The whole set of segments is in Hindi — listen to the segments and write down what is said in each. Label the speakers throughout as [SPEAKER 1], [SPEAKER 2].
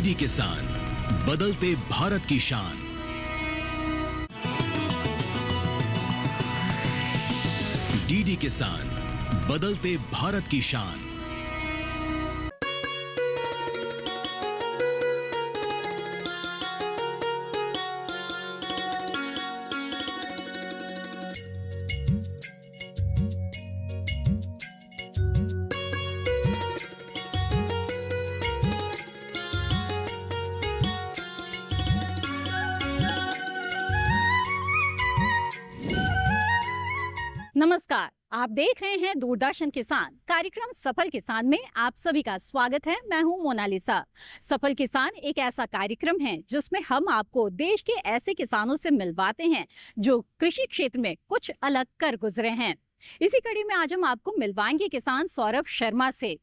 [SPEAKER 1] डीडी किसान, बदलते भारत की शान। डीडी किसान, बदलते भारत की शान।
[SPEAKER 2] नमस्कार, आप देख रहे हैं दूरदर्शन किसान। कार्यक्रम सफल किसान में आप सभी का स्वागत है। मैं हूं मोनालिसा। सफल किसान एक ऐसा कार्यक्रम है जिसमें हम आपको देश के ऐसे किसानों से मिलवाते हैं जो कृषि क्षेत्र में कुछ अलग कर गुजरे हैं। इसी कड़ी में आज हम आपको मिलवाएंगे किसान सौरभ शर्मा से।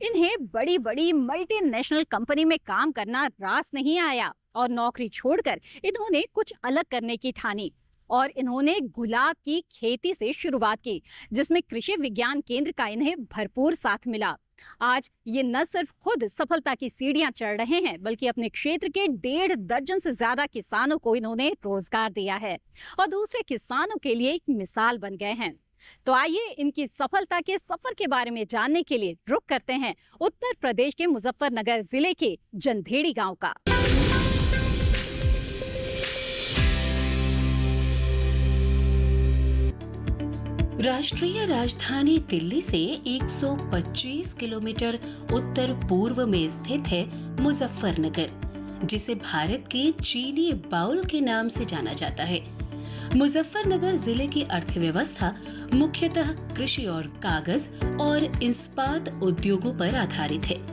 [SPEAKER 2] इन्हें बड़ी बड़ी मल्टीनेशनल कंपनी में काम करना रास नहीं आया और नौकरी छोड़कर इन्होंने कुछ अलग करने की ठानी और इन्होंने गुलाब की खेती से शुरुआत की, जिसमें कृषि विज्ञान केंद्र का इन्हें भरपूर साथ मिला। आज ये न सिर्फ खुद सफलता की सीढ़ियां चढ़ रहे हैं, बल्कि अपने क्षेत्र के 1.5 दर्जन से ज्यादा किसानों को इन्होंने रोजगार दिया है और दूसरे किसानों के लिए एक मिसाल बन गए हैं। तो आइए इनकी सफलता के सफर के बारे में जानने के लिए रुख करते हैं उत्तर प्रदेश के मुजफ्फरनगर जिले के जंधेड़ी गाँव का।
[SPEAKER 3] राष्ट्रीय राजधानी दिल्ली से 125 किलोमीटर उत्तर पूर्व में स्थित है मुजफ्फरनगर, जिसे भारत के चीनी बाउल के नाम से जाना जाता है। मुजफ्फरनगर जिले की अर्थव्यवस्था मुख्यतः कृषि और कागज और इस्पात उद्योगों पर आधारित है।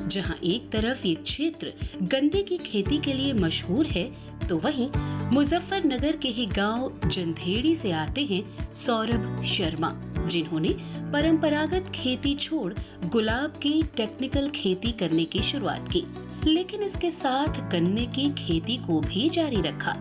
[SPEAKER 3] जहां एक तरफ ये क्षेत्र गन्ने की खेती के लिए मशहूर है, तो वहीं मुजफ्फरनगर के ही गांव जंधेड़ी से आते हैं सौरभ शर्मा, जिन्होंने परंपरागत खेती छोड़ गुलाब की टेक्निकल खेती करने की शुरुआत की, लेकिन इसके साथ गन्ने की खेती को भी जारी रखा।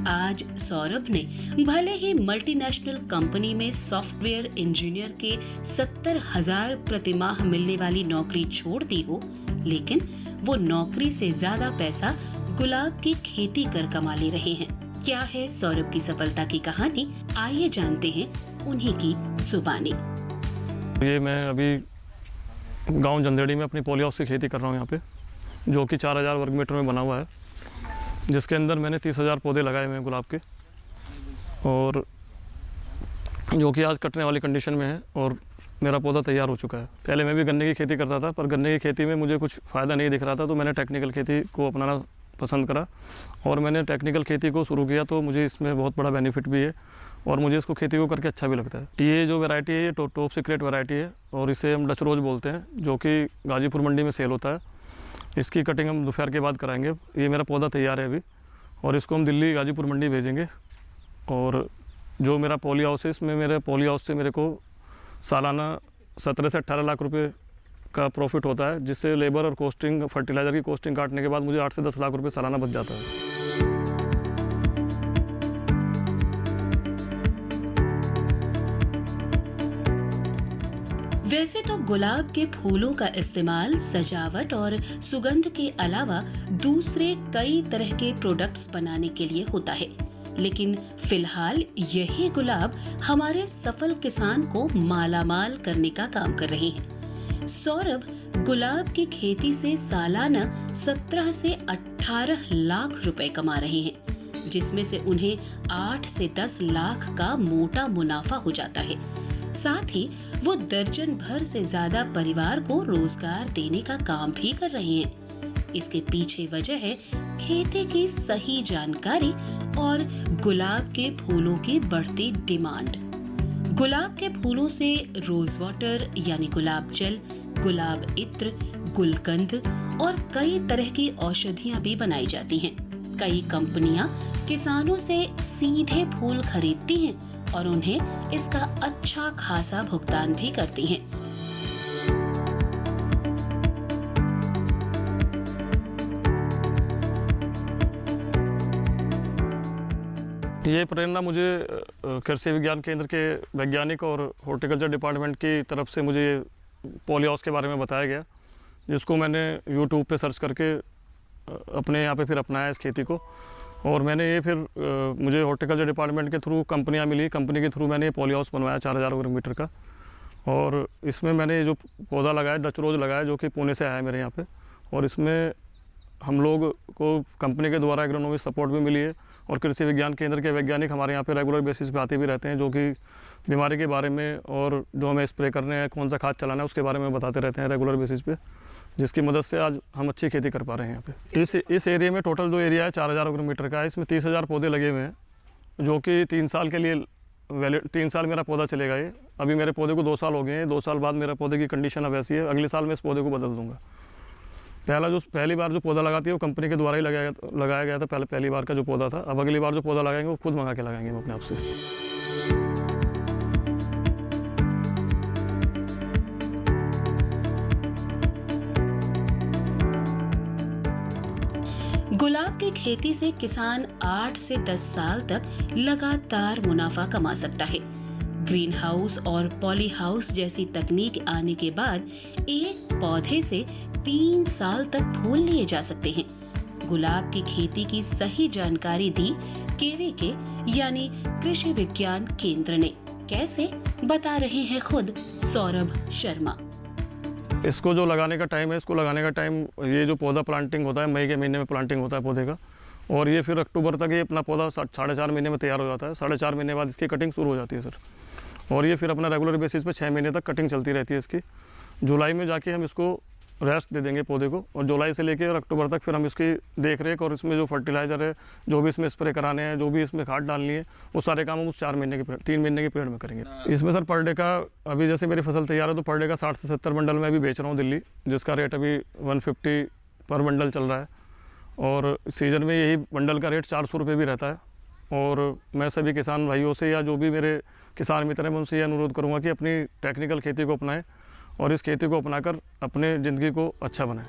[SPEAKER 3] आज सौरभ ने भले ही मल्टीनेशनल कंपनी में सॉफ्टवेयर इंजीनियर के 70,000 प्रतिमाह मिलने वाली नौकरी छोड़ दी हो, लेकिन वो नौकरी से ज्यादा पैसा गुलाब की खेती कर कमा ले रहे हैं। क्या है सौरभ की सफलता की कहानी, आइए जानते हैं उन्हीं की जुबानी।
[SPEAKER 4] ये मैं अभी गांव जंधेड़ी में अपनी पॉली हाउस की खेती कर रहा हूँ यहाँ पे, जो कि 4000 वर्ग मीटर में बना हुआ है, जिसके अंदर मैंने 30,000 पौधे लगाए हुए हैं गुलाब के, और जो कि आज कटने वाली कंडीशन में है और मेरा पौधा तैयार हो चुका है। पहले मैं भी गन्ने की खेती करता था, पर गन्ने की खेती में मुझे कुछ फ़ायदा नहीं दिख रहा था, तो मैंने टेक्निकल खेती को अपनाना पसंद करा और मैंने टेक्निकल खेती को शुरू किया। तो मुझे इसमें बहुत बड़ा बेनिफिट भी है और मुझे इसको खेती को करके अच्छा भी लगता है। ये जो वैरायटी है, ये टॉप सीक्रेट वैरायटी है और इसे हम डच रोज बोलते हैं, जो कि गाजीपुर मंडी में सेल होता है। इसकी कटिंग हम दोपहर के बाद कराएंगे। ये मेरा पौधा तैयार है अभी और इसको हम दिल्ली गाजीपुर मंडी भेजेंगे। और जो मेरा पॉली हाउस है, इसमें मेरे पॉली हाउस से मेरे को सालाना 17 से 18 लाख रुपए का प्रॉफिट होता है, जिससे लेबर और कॉस्टिंग, फर्टिलाइज़र की कॉस्टिंग काटने के बाद मुझे 8 से 10 लाख रुपए सालाना बच जाता है।
[SPEAKER 3] वैसे तो गुलाब के फूलों का इस्तेमाल सजावट और सुगंध के अलावा दूसरे कई तरह के प्रोडक्ट्स बनाने के लिए होता है, लेकिन फिलहाल यही गुलाब हमारे सफल किसान को मालामाल करने का काम कर रहे हैं। सौरभ गुलाब की खेती से सालाना 17 से 18 लाख रुपए कमा रहे हैं, जिसमें से उन्हें 8 से 10 लाख का मोटा मुनाफा हो जाता है। साथ ही वो दर्जन भर से ज्यादा परिवार को रोजगार देने का काम भी कर रहे हैं। इसके पीछे वजह है खेती की सही जानकारी और गुलाब के फूलों की बढ़ती डिमांड। गुलाब के फूलों से रोज वाटर यानी गुलाब जल, गुलाब इत्र, गुलकंद और कई तरह की औषधियां भी बनाई जाती हैं। कई कंपनियां किसानों से सीधे फूल खरीदती हैं और उन्हें इसका अच्छा खासा भुगतान भी करती हैं।
[SPEAKER 4] ये प्रेरणा मुझे कृषि विज्ञान केंद्र के वैज्ञानिक और हॉर्टिकल्चर डिपार्टमेंट की तरफ से मुझे पॉली हाउस के बारे में बताया गया, जिसको मैंने यूट्यूब पे सर्च करके अपने यहाँ पे फिर अपनाया इस खेती को। और मैंने ये फिर मुझे हॉर्टिकल्चर डिपार्टमेंट के थ्रू कंपनियाँ मिली, कंपनी के थ्रू मैंने ये पॉली हाउस बनवाया 4000 वर्ग मीटर का। और इसमें मैंने जो पौधा लगाया डच रोज़ लगाया, जो कि पुणे से आया है मेरे यहाँ पे। और इसमें हम लोग को कंपनी के द्वारा एग्रोनॉमी सपोर्ट भी मिली है, और कृषि विज्ञान केंद्र के वैज्ञानिक हमारे यहाँ पे रेगुलर बेसिस पे आते भी रहते हैं, जो कि बीमारी के बारे में और जो हमें स्प्रे करने हैं, कौन सा खाद चलाना है, उसके बारे में बताते रहते हैं रेगुलर बेसिस पे, जिसकी मदद से आज हम अच्छी खेती कर पा रहे हैं यहाँ पे। इस एरिया में टोटल जो एरिया है 4000 वर्ग मीटर का है, इसमें 30,000 पौधे लगे हुए हैं, जो कि 3 साल के लिए वैलिड, 3 साल मेरा पौधा चलेगा ये। अभी मेरे पौधे को 2 साल हो गए हैं, 2 साल बाद मेरा पौधे की कंडीशन अब ऐसी है, अगले साल मैं इस पौधे को बदल दूँगा। पहली बार जो पौधा लगाती है वो कंपनी के द्वारा ही लगाया गया था, पहली बार का जो पौधा था। अब अगली बार जो पौधा लगाएंगे वो खुद मंगा के लगाएंगे हम अपने आप से।
[SPEAKER 3] गुलाब की खेती से किसान 8 से 10 साल तक लगातार मुनाफा कमा सकता है। ग्रीन हाउस और पॉली हाउस जैसी तकनीक आने के बाद एक पौधे से 3 साल तक फूल लिए जा सकते हैं। गुलाब की खेती की सही जानकारी दी केवीके यानी कृषि विज्ञान केंद्र ने। कैसे, बता रहे हैं खुद सौरभ शर्मा।
[SPEAKER 4] इसको जो लगाने का टाइम है, इसको लगाने का टाइम, ये जो पौधा प्लांटिंग होता है मई के महीने में प्लांटिंग होता है पौधे का, और ये फिर अक्टूबर तक ये अपना पौधा 4.5 महीने में तैयार हो जाता है। 4.5 महीने बाद इसकी कटिंग शुरू हो जाती है सर, और ये फिर अपना रेगुलर बेसिस पे 6 महीने तक कटिंग चलती रहती है इसकी। जुलाई में जाके हम इसको रेस्ट दे देंगे पौधे को, और जुलाई से लेकर अक्टूबर तक फिर हम इसकी देख रेख और इसमें जो फर्टिलाइज़र है, जो भी इसमें स्प्रे कराने हैं, जो भी इसमें खाद डालनी है, वो सारे काम हम उस 3 महीने के पीरियड में करेंगे। इसमें सर पर डे का, अभी जैसे मेरी फसल तैयार है तो पर डे का 60 से 70 बंडल मैं अभी बेच रहा हूँ दिल्ली, जिसका रेट अभी 150 पर बंडल चल रहा है। और सीज़न में यही बंडल का रेट 400 रुपये भी रहता है। और मैं सभी किसान भाइयों से या जो भी मेरे किसान मित्र हैं, मैं उनसे ये अनुरोध करूँगा कि अपनी टेक्निकल खेती को अपनाएं और इस खेती को अपनाकर अपने ज़िंदगी को अच्छा बनाएं।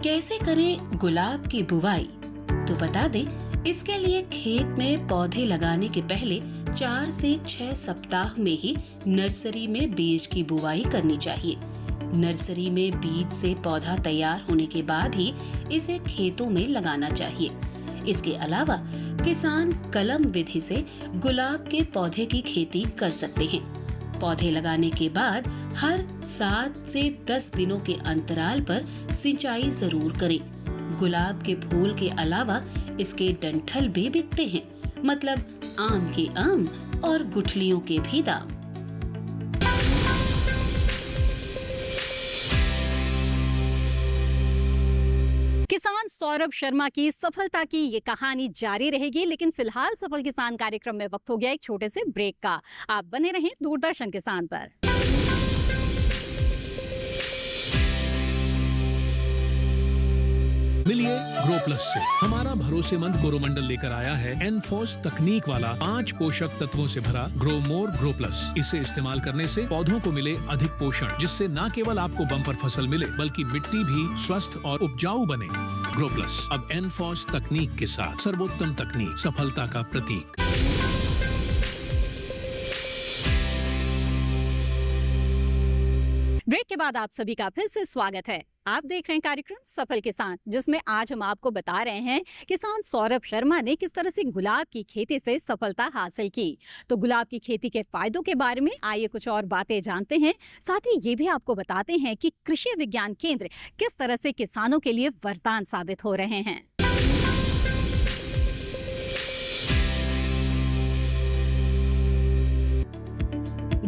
[SPEAKER 3] कैसे करें गुलाब की बुवाई, तो बता दें, इसके लिए खेत में पौधे लगाने के पहले 4 से 6 सप्ताह में ही नर्सरी में बीज की बुवाई करनी चाहिए। नर्सरी में बीज से पौधा तैयार होने के बाद ही इसे खेतों में लगाना चाहिए। इसके अलावा किसान कलम विधि से गुलाब के पौधे की खेती कर सकते हैं। पौधे लगाने के बाद हर 7 से 10 दिनों के अंतराल पर सिंचाई जरूर करें। गुलाब के फूल के अलावा इसके डंठल भी बिकते हैं, मतलब आम के आम और गुठलियों के भी दाम।
[SPEAKER 2] किसान सौरभ शर्मा की सफलता की ये कहानी जारी रहेगी, लेकिन फिलहाल सफल किसान कार्यक्रम में वक्त हो गया एक छोटे से ब्रेक का। आप बने रहें दूरदर्शन किसान पर।
[SPEAKER 5] मिलिए ग्रो प्लस से। हमारा भरोसेमंद कोरोमंडल लेकर आया है एनफोर्स तकनीक वाला 5 पोषक तत्वों से भरा ग्रो मोर ग्रो प्लस। इसे इस्तेमाल करने से पौधों को मिले अधिक पोषण, जिससे न केवल आपको बम्पर फसल मिले बल्कि मिट्टी भी स्वस्थ और उपजाऊ बने। ग्रो प्लस अब एनफोर्स तकनीक के साथ, सर्वोत्तम तकनीक, सफलता का प्रतीक।
[SPEAKER 2] ब्रेक के बाद आप सभी का फिर से स्वागत है। आप देख रहे हैं कार्यक्रम सफल किसान, जिसमें आज हम आपको बता रहे हैं किसान सौरभ शर्मा ने किस तरह से गुलाब की खेती से सफलता हासिल की। तो गुलाब की खेती के फायदों के बारे में आइए कुछ और बातें जानते हैं। साथ ही ये भी आपको बताते हैं कि कृषि विज्ञान केंद्र किस तरह से किसानों के लिए वरदान साबित हो रहे हैं।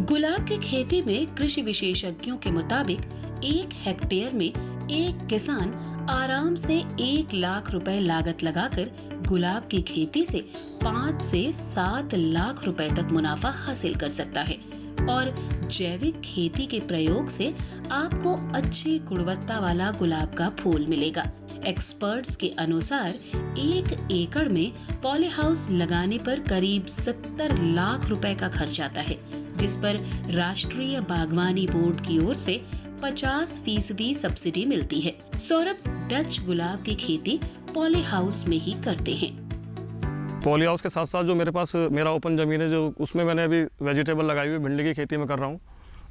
[SPEAKER 3] गुलाब की खेती में कृषि विशेषज्ञों के मुताबिक 1 हेक्टेयर में एक किसान आराम से 1 लाख रुपए लागत लगाकर गुलाब की खेती से 5 से 7 लाख रुपए तक मुनाफा हासिल कर सकता है। और जैविक खेती के प्रयोग से आपको अच्छी गुणवत्ता वाला गुलाब का फूल मिलेगा। एक्सपर्ट्स के अनुसार 1 एकड़ में पॉली हाउस लगाने पर करीब 70 लाख रुपए का खर्च आता है, जिस पर राष्ट्रीय बागवानी बोर्ड की ओर से 50% सब्सिडी मिलती है। सौरभ डच गुलाब की खेती पॉली हाउस में ही करते हैं।
[SPEAKER 4] पॉली हाउस के साथ साथ जो मेरे पास मेरा ओपन ज़मीन है, जो उसमें मैंने अभी वेजिटेबल लगाई हुई, भिंडी की खेती में कर रहा हूँ,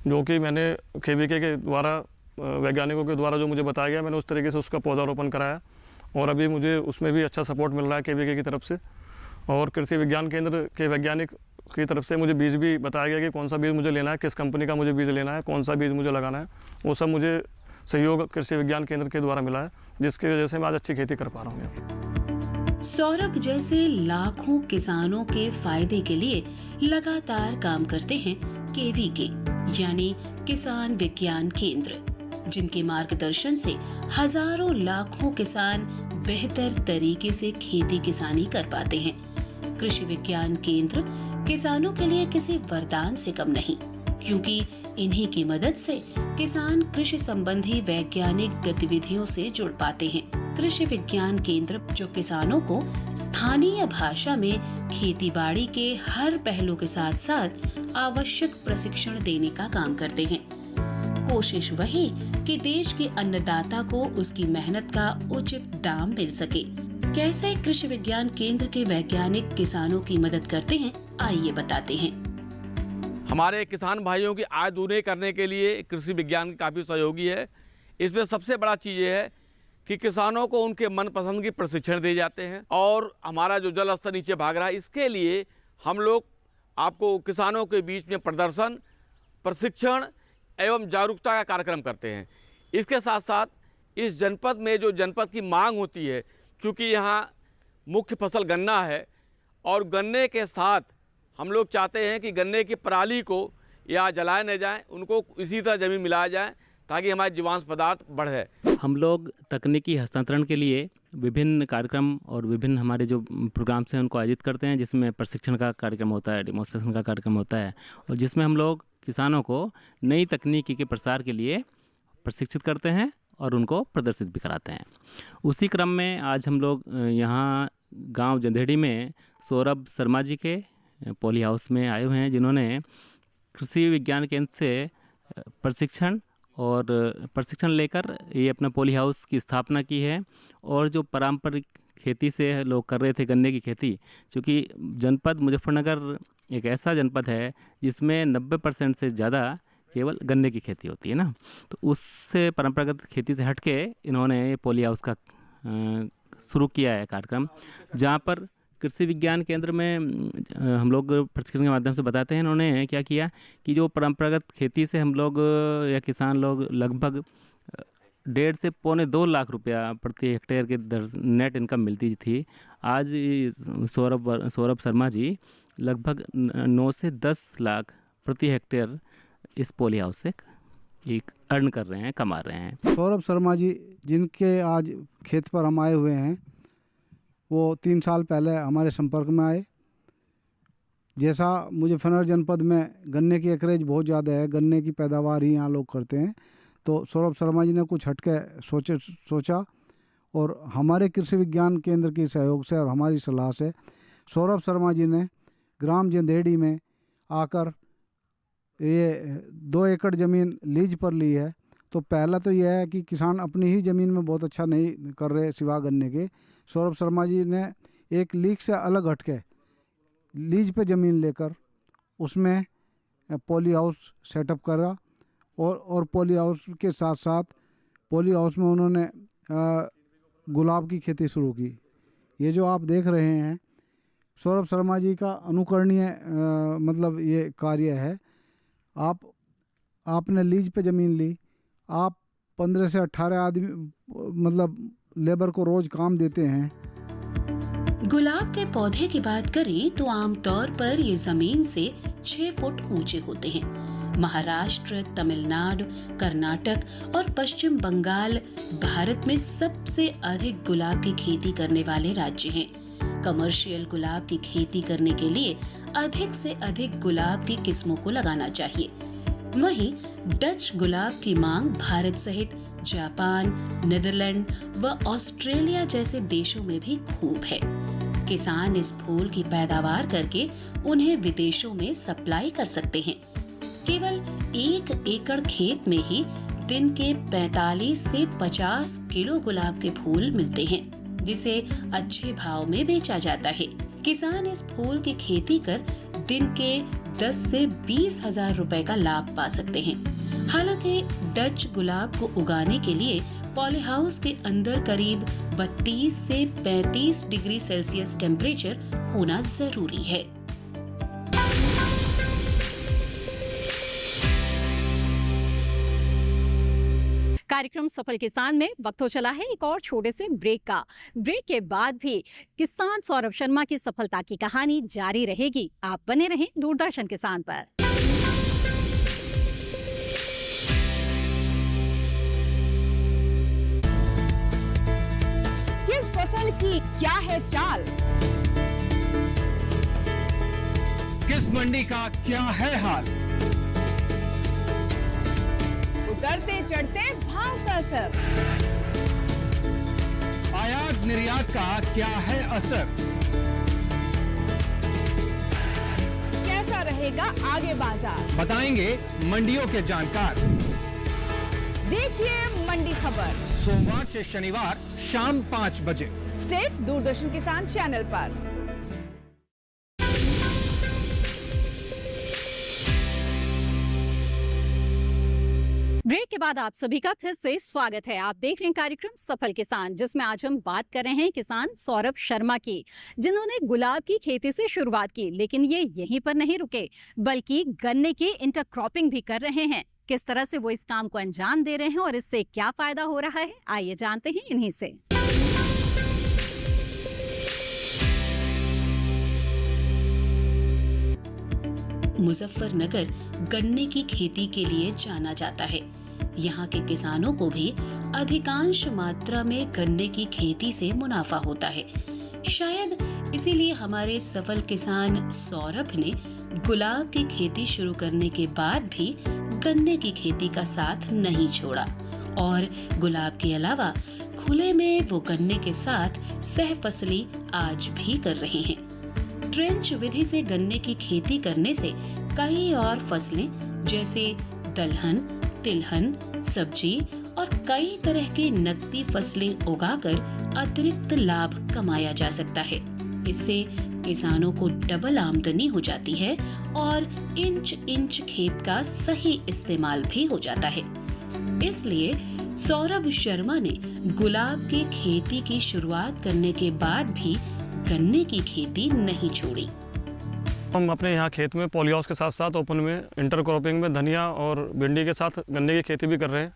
[SPEAKER 4] जो कि मैंने केवीके के द्वारा, वैज्ञानिकों के द्वारा जो मुझे बताया गया, मैंने उस तरीके से उसका पौधारोपण कराया और अभी मुझे उसमें भी अच्छा सपोर्ट मिल रहा है केवीके की तरफ से। और कृषि विज्ञान केंद्र के वैज्ञानिक की तरफ से मुझे बीज भी बताया गया कि कौन सा बीज मुझे लेना है, किस कंपनी का मुझे बीज लेना है, कौन सा बीज मुझे लगाना है, वो सब मुझे सहयोग कृषि विज्ञान केंद्र के द्वारा मिला है, जिसकी वजह से मैं आज अच्छी खेती कर पा रहा हूँ।
[SPEAKER 3] सौरभ जैसे लाखों किसानों के फायदे के लिए लगातार काम करते हैं केवीके यानी किसान विज्ञान केंद्र, जिनके मार्गदर्शन से हजारों लाखों किसान बेहतर तरीके से खेती किसानी कर पाते हैं। कृषि विज्ञान केंद्र किसानों के लिए किसी वरदान से कम नहीं, क्योंकि इन्हीं की मदद से किसान कृषि संबंधी वैज्ञानिक गतिविधियों से जुड़ पाते हैं। कृषि विज्ञान केंद्र जो किसानों को स्थानीय भाषा में खेतीबाड़ी के हर पहलू के साथ साथ आवश्यक प्रशिक्षण देने का काम करते हैं। कोशिश वही कि देश के अन्नदाता को उसकी मेहनत का उचित दाम मिल सके। कैसे कृषि विज्ञान केंद्र के वैज्ञानिक किसानों की मदद करते हैं, आइए बताते हैं।
[SPEAKER 6] हमारे किसान भाइयों की आय दूनी करने के लिए कृषि विज्ञान काफ़ी सहयोगी है। इसमें सबसे बड़ा चीज़ ये है कि किसानों को उनके मनपसंद की प्रशिक्षण दिए जाते हैं और हमारा जो जल स्तर नीचे भाग रहा है, इसके लिए हम लोग आपको किसानों के बीच में प्रदर्शन, प्रशिक्षण एवं जागरूकता का कार्यक्रम करते हैं। इसके साथ साथ इस जनपद में जो जनपद की मांग होती है, चूँकि यहाँ मुख्य फसल गन्ना है और गन्ने के साथ हम लोग चाहते हैं कि गन्ने की पराली को या जलाए न जाए, उनको इसी तरह ज़मीन मिलाया जाए ताकि हमारे जीवांश पदार्थ बढ़े।
[SPEAKER 7] हम लोग तकनीकी हस्तांतरण के लिए विभिन्न कार्यक्रम और विभिन्न हमारे जो प्रोग्राम्स हैं उनको आयोजित करते हैं, जिसमें प्रशिक्षण का कार्यक्रम होता है, डेमोन्स्ट्रेशन का कार्यक्रम होता है और जिसमें हम लोग किसानों को नई तकनीकी के प्रसार के लिए प्रशिक्षित करते हैं और उनको प्रदर्शित भी कराते हैं। उसी क्रम में आज हम लोग यहाँ गांव जंधेड़ी में सौरभ शर्मा जी के पॉली हाउस में आए हुए हैं, जिन्होंने कृषि विज्ञान केंद्र से प्रशिक्षण लेकर ये अपना पॉली हाउस की स्थापना की है। और जो पारंपरिक खेती से लोग कर रहे थे गन्ने की खेती, चूँकि जनपद मुजफ्फरनगर एक ऐसा जनपद है जिसमें 90% से ज़्यादा केवल गन्ने की खेती होती है ना, तो उससे परंपरागत खेती से हटके इन्होंने पॉली हाउस का शुरू किया है कार्यक्रम, जहाँ पर कृषि विज्ञान केंद्र में हम लोग प्रशिक्षण के माध्यम से बताते हैं इन्होंने क्या किया कि जो परंपरागत खेती से हम लोग या किसान लोग लगभग 1.5 से पौने 2 लाख रुपया प्रति हेक्टेयर के दर नेट इनकम मिलती थी। आज सौरभ शर्मा जी लगभग 9 से 10 लाख प्रति हेक्टेयर इस पॉली हाउस से अर्न कर रहे हैं, कमा रहे हैं।
[SPEAKER 8] सौरभ शर्मा जी जिनके आज खेत पर हम आए हुए हैं, वो 3 साल पहले हमारे संपर्क में आए। जैसा मुजफ्फरनगर जनपद में गन्ने की एकरेज बहुत ज़्यादा है, गन्ने की पैदावार ही यहाँ लोग करते हैं, तो सौरभ शर्मा जी ने कुछ हटके सोचा और हमारे कृषि विज्ञान केंद्र के सहयोग से और हमारी सलाह से सौरभ शर्मा जी ने ग्राम जंधेड़ी में आकर ये 2 एकड़ ज़मीन लीज पर ली है। तो पहला तो यह है कि किसान अपनी ही ज़मीन में बहुत अच्छा नहीं कर रहे सिवा गन्ने के। सौरभ शर्मा जी ने एक लीग से अलग हटके लीज पे ज़मीन लेकर उसमें पॉली हाउस सेटअप करा और पॉली हाउस के साथ साथ पॉली हाउस में उन्होंने गुलाब की खेती शुरू की। ये जो आप देख रहे हैं सौरभ शर्मा जी का अनुकरणीय मतलब ये कार्य है। आपने लीज पे ज़मीन ली, आप 15 से 18 आदमी मतलब लेबर को रोज काम देते हैं।
[SPEAKER 3] गुलाब के पौधे की बात करें तो आमतौर पर ये जमीन से 6 फुट ऊंचे होते हैं। महाराष्ट्र, तमिलनाडु, कर्नाटक और पश्चिम बंगाल भारत में सबसे अधिक गुलाब की खेती करने वाले राज्य हैं। कमर्शियल गुलाब की खेती करने के लिए अधिक से अधिक गुलाब की किस्मों को लगाना चाहिए। वहीं डच गुलाब की मांग भारत सहित जापान, नीदरलैंड व ऑस्ट्रेलिया जैसे देशों में भी खूब है। किसान इस फूल की पैदावार करके उन्हें विदेशों में सप्लाई कर सकते हैं। केवल 1 एकड़ खेत में ही दिन के 45 से 50 किलो गुलाब के फूल मिलते हैं, जिसे अच्छे भाव में बेचा जाता है। किसान इस फूल की खेती कर दिन के 10 से 20 हजार रुपए का लाभ पा सकते हैं। हालांकि डच गुलाब को उगाने के लिए पॉली हाउस के अंदर करीब 32 से 35 डिग्री सेल्सियस टेम्परेचर होना जरूरी है।
[SPEAKER 2] कार्यक्रम सफल किसान में वक्त हो चला है एक और छोटे से ब्रेक का। ब्रेक के बाद भी किसान सौरभ शर्मा की सफलता की कहानी जारी रहेगी। आप बने रहें दूरदर्शन किसान पर।
[SPEAKER 9] किस फसल की क्या है चाल,
[SPEAKER 10] किस मंडी का क्या है हाल,
[SPEAKER 9] उतरते चढ़ते भाव का असर,
[SPEAKER 10] आयात निर्यात का क्या है असर,
[SPEAKER 9] कैसा रहेगा आगे बाजार,
[SPEAKER 10] बताएंगे मंडियों के जानकार।
[SPEAKER 9] देखिए मंडी खबर
[SPEAKER 10] सोमवार से शनिवार शाम 5 बजे
[SPEAKER 9] सिर्फ दूरदर्शन किसान चैनल पर।
[SPEAKER 2] ब्रेक के बाद आप सभी का फिर से स्वागत है। आप देख रहे हैं कार्यक्रम सफल किसान, जिसमें आज हम बात कर रहे हैं किसान सौरभ शर्मा की, जिन्होंने गुलाब की खेती से शुरुआत की। लेकिन ये यहीं पर नहीं रुके, बल्कि गन्ने की इंटरक्रॉपिंग भी कर रहे हैं। किस तरह से वो इस काम को अंजाम दे रहे हैं और इससे क्या फायदा हो रहा है, आइए जानते हैं इन्हीं से।
[SPEAKER 3] मुजफ्फरनगर गन्ने की खेती के लिए जाना जाता है। यहाँ के किसानों को भी अधिकांश मात्रा में गन्ने की खेती से मुनाफा होता है। शायद इसीलिए हमारे सफल किसान सौरभ ने गुलाब की खेती शुरू करने के बाद भी गन्ने की खेती का साथ नहीं छोड़ा और गुलाब के अलावा खुले में वो गन्ने के साथ सहफसली आज भी कर रहे हैं। ट्रेंच विधि से गन्ने की खेती करने से कई और फसलें जैसे दलहन, तिलहन, सब्जी और कई तरह की नकदी फसलें उगाकर अतिरिक्त लाभ कमाया जा सकता है। इससे किसानों को डबल आमदनी हो जाती है और इंच इंच खेत का सही इस्तेमाल भी हो जाता है। इसलिए सौरभ शर्मा ने गुलाब की खेती की शुरुआत करने के बाद भी गन्ने की खेती नहीं छोड़ी।
[SPEAKER 4] हम अपने यहाँ खेत में पॉली हाउस के साथ साथ ओपन में इंटरक्रॉपिंग में धनिया और भिंडी के साथ गन्ने की खेती भी कर रहे हैं।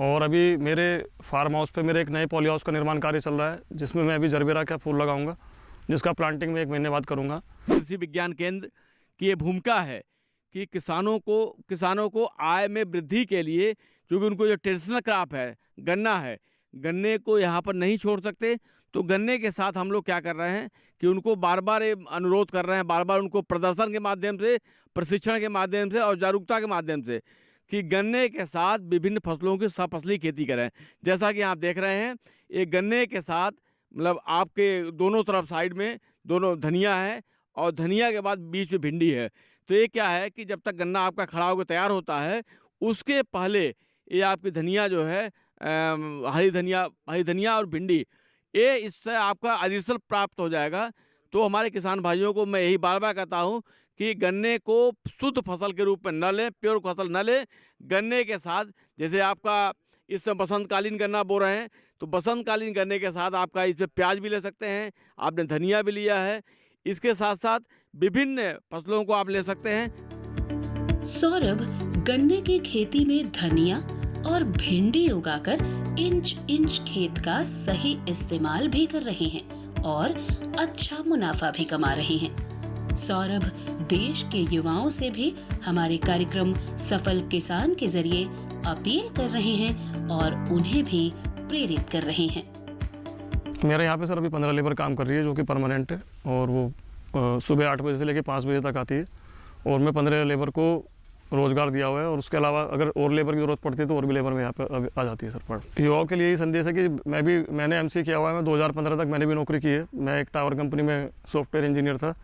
[SPEAKER 4] और अभी मेरे फार्म हाउस पे मेरे एक नए पॉली हाउस का निर्माण कार्य चल रहा है, जिसमें मैं अभी जरबेरा का फूल लगाऊंगा, जिसका प्लांटिंग में 1 महीने बाद करूंगा।
[SPEAKER 6] कृषि विज्ञान केंद्र की ये भूमिका है कि किसानों को आय में वृद्धि के लिए, क्योंकि उनको जो ट्रेडिशनल क्रॉप है गन्ना है, गन्ने को यहाँ पर नहीं छोड़ सकते, तो गन्ने के साथ हम लोग क्या कर रहे हैं कि उनको बार बार अनुरोध कर रहे हैं, बार बार उनको प्रदर्शन के माध्यम से, प्रशिक्षण के माध्यम से और जागरूकता के माध्यम से कि गन्ने के साथ विभिन्न फसलों की सफसली खेती करें। जैसा कि आप देख रहे हैं, ये गन्ने के साथ मतलब आपके दोनों तरफ साइड में दोनों धनिया है और धनिया के बाद बीच में भिंडी है। तो ये क्या है कि जब तक गन्ना आपका खड़ा होकर तैयार होता है, उसके पहले ये आपकी धनिया जो है हरी धनिया और भिंडी, ये इससे आपका एडिशनल प्राप्त हो जाएगा। तो हमारे किसान भाइयों को मैं यही बार बार कहता हूँ कि गन्ने को शुद्ध फसल के रूप में न लें, प्योर फसल न लें। गन्ने के साथ जैसे आपका इसमें बसंतकालीन गन्ना बो रहे हैं, तो बसंतकालीन गन्ने के साथ आपका इसमें प्याज भी ले सकते हैं, आपने धनिया भी लिया है, इसके साथ साथ विभिन्न फसलों को आप ले सकते हैं।
[SPEAKER 3] सौरभ गन्ने की खेती में धनिया और भिंडी उगाकर इंच इंच खेत का सही इस्तेमाल भी कर रहे हैं और अच्छा मुनाफा भी कमा रहे हैं। सौरभ देश के युवाओं से भी हमारे कार्यक्रम सफल किसान के जरिए अपील कर रहे हैं और उन्हें भी प्रेरित कर रहे हैं।
[SPEAKER 4] मेरे यहाँ पे सर अभी 15 लेबर काम कर रही है, जो कि परमानेंट है, और वो सुबह 8 बजे से लेकर 5 बजे तक आती है और मैं 15 लेबर को रोज़गार दिया हुआ है। और उसके अलावा अगर और लेबर की ज़रूरत पड़ती है तो और भी लेबर में यहाँ पे आ जाती है सर। पर युवाओं के लिए यही संदेश है कि मैंने एमसी किया हुआ है, मैं 2015 तक मैंने भी नौकरी की है। मैं एक टावर कंपनी में सॉफ्टवेयर इंजीनियर था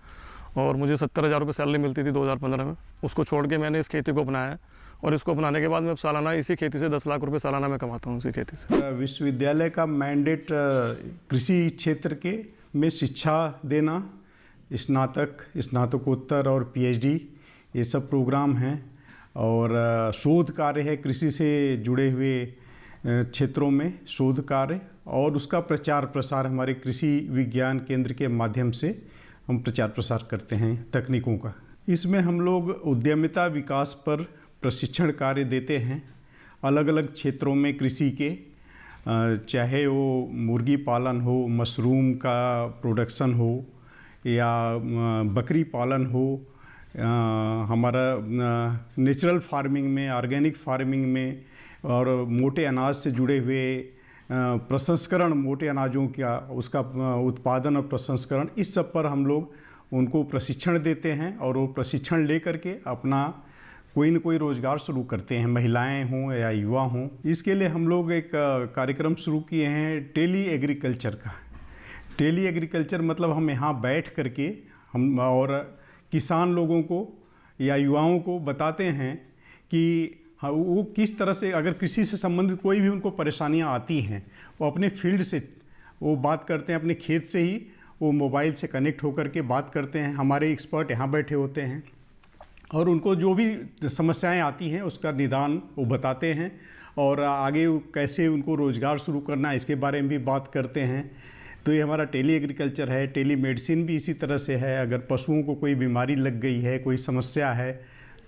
[SPEAKER 4] और मुझे 70,000 रुपये सैलरी मिलती थी 2015 में। उसको छोड़ के मैंने इस खेती को अपनाया है और इसको अपनाने के बाद मैं सालाना इसी खेती से 10 लाख रुपये सालाना में कमाता हूँ इसी खेती से।
[SPEAKER 11] विश्वविद्यालय का मैंडेट कृषि क्षेत्र के में शिक्षा देना, स्नातक, स्नातकोत्तर और पीएचडी ये सब प्रोग्राम हैं। और शोध कार्य है, कृषि से जुड़े हुए क्षेत्रों में शोध कार्य और उसका प्रचार प्रसार हमारे कृषि विज्ञान केंद्र के माध्यम से हम प्रचार प्रसार करते हैं तकनीकों का। इसमें हम लोग उद्यमिता विकास पर प्रशिक्षण कार्य देते हैं अलग अलग क्षेत्रों में कृषि के, चाहे वो मुर्गी पालन हो, मशरूम का प्रोडक्शन हो या बकरी पालन हो, हमारा नेचुरल फार्मिंग में, ऑर्गेनिक फार्मिंग में, और मोटे अनाज से जुड़े हुए प्रसंस्करण, मोटे अनाजों का उसका उत्पादन और प्रसंस्करण, इस सब पर हम लोग उनको प्रशिक्षण देते हैं और वो प्रशिक्षण ले करके अपना कोई न कोई रोज़गार शुरू करते हैं, महिलाएं हों या युवा हों। इसके लिए हम लोग एक कार्यक्रम शुरू किए हैं टेली एग्रीकल्चर का। टेली एग्रीकल्चर मतलब हम यहाँ बैठ करके हम और किसान लोगों को या युवाओं को बताते हैं कि हाँ, वो किस तरह से अगर कृषि से संबंधित कोई भी उनको परेशानियाँ आती हैं, वो अपने फील्ड से वो बात करते हैं, अपने खेत से ही वो मोबाइल से कनेक्ट होकर के बात करते हैं। हमारे एक्सपर्ट यहाँ बैठे होते हैं और उनको जो भी समस्याएं आती हैं उसका निदान वो बताते हैं और आगे कैसे उनको रोज़गार शुरू करना है इसके बारे में भी बात करते हैं। तो ये हमारा टेली एग्रीकल्चर है। टेली मेडिसिन भी इसी तरह से है। अगर पशुओं को कोई बीमारी लग गई है, कोई समस्या है,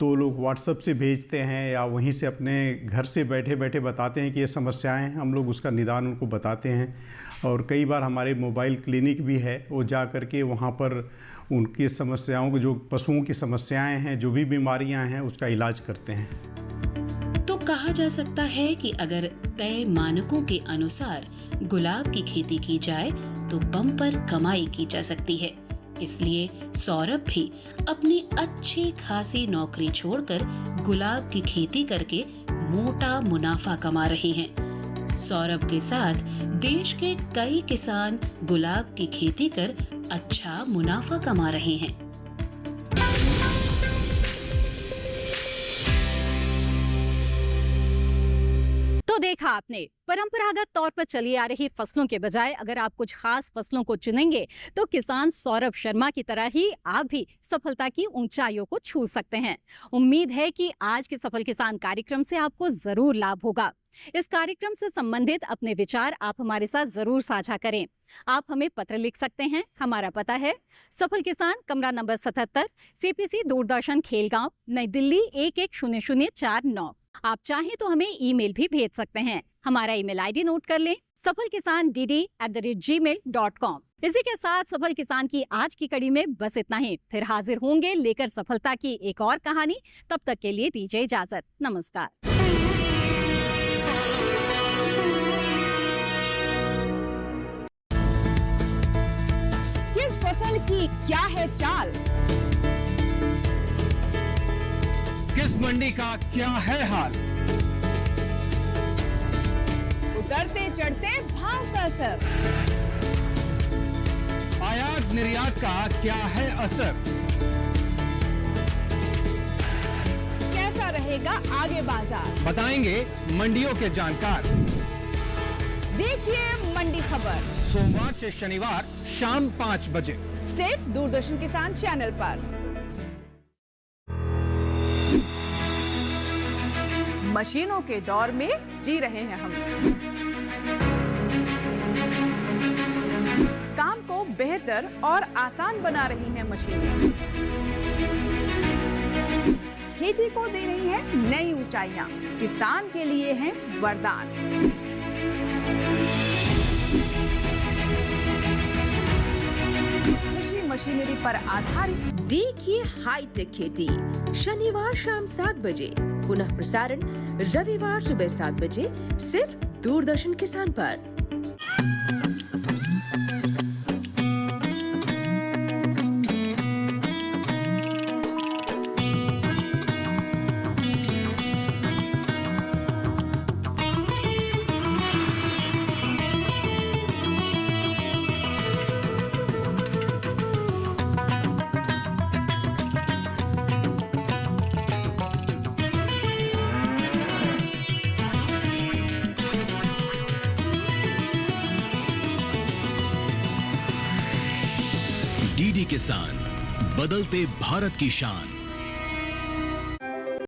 [SPEAKER 11] तो लोग व्हाट्सएप से भेजते हैं या वहीं से अपने घर से बैठे बैठे बताते हैं कि ये समस्याएं हैं, हम लोग उसका निदान उनको बताते हैं। और कई बार हमारे मोबाइल क्लिनिक भी है, वो जा कर के वहाँ पर उनकी समस्याओं को, जो पशुओं की समस्याएं हैं, जो भी बीमारियां हैं, उसका इलाज करते हैं।
[SPEAKER 3] तो कहा जा सकता है कि अगर तय मानकों के अनुसार गुलाब की खेती की जाए तो बम्पर कमाई की जा सकती है। इसलिए सौरभ भी अपनी अच्छी खासी नौकरी छोड़कर गुलाब की खेती करके मोटा मुनाफा कमा रहे हैं। सौरभ के साथ देश के कई किसान गुलाब की खेती कर अच्छा मुनाफा कमा रहे हैं।
[SPEAKER 2] तो देखा आपने, परंपरागत तौर पर चली आ रही फसलों के बजाय अगर आप कुछ खास फसलों को चुनेंगे तो किसान सौरभ शर्मा की तरह ही आप भी सफलता की ऊंचाइयों को छू सकते हैं। उम्मीद है कि आज के सफल किसान कार्यक्रम से आपको जरूर लाभ होगा। इस कार्यक्रम से संबंधित अपने विचार आप हमारे साथ जरूर साझा करें। आप हमें पत्र लिख सकते हैं। हमारा पता है सफल किसान, कमरा नंबर 77, CPC दूरदर्शन खेलगांव, नई दिल्ली 110049। आप चाहें तो हमें ईमेल भी भेज सकते हैं। हमारा ईमेल आईडी नोट कर लें, safalkisan@gmail.com। इसी के साथ सफल किसान की आज की कड़ी में बस इतना ही। फिर हाजिर होंगे लेकर सफलता की एक और कहानी। तब तक के लिए दीजिए इजाजत। नमस्कार।
[SPEAKER 9] किस फसल की क्या है चाल,
[SPEAKER 10] किस मंडी का क्या है हाल,
[SPEAKER 9] उतरते चढ़ते भाव का असर,
[SPEAKER 10] आयात निर्यात का क्या है असर,
[SPEAKER 9] कैसा रहेगा आगे बाजार,
[SPEAKER 10] बताएंगे मंडियों के जानकार।
[SPEAKER 9] देखिए मंडी खबर
[SPEAKER 10] सोमवार से शनिवार शाम 5 बजे
[SPEAKER 9] सिर्फ दूरदर्शन किसान चैनल पर। मशीनों के दौर में जी रहे हैं हम। काम को बेहतर और आसान बना रही हैं मशीनें। खेती को दे रही है नई ऊंचाइयां, किसान के लिए है वरदान। कृषि मशीनरी पर आधारित
[SPEAKER 12] देखिए हाईटेक खेती शनिवार शाम 7 बजे, पुनः प्रसारण रविवार सुबह 7 बजे, सिर्फ दूरदर्शन किसान पर।
[SPEAKER 1] डीडी किसान, बदलते भारत की शान।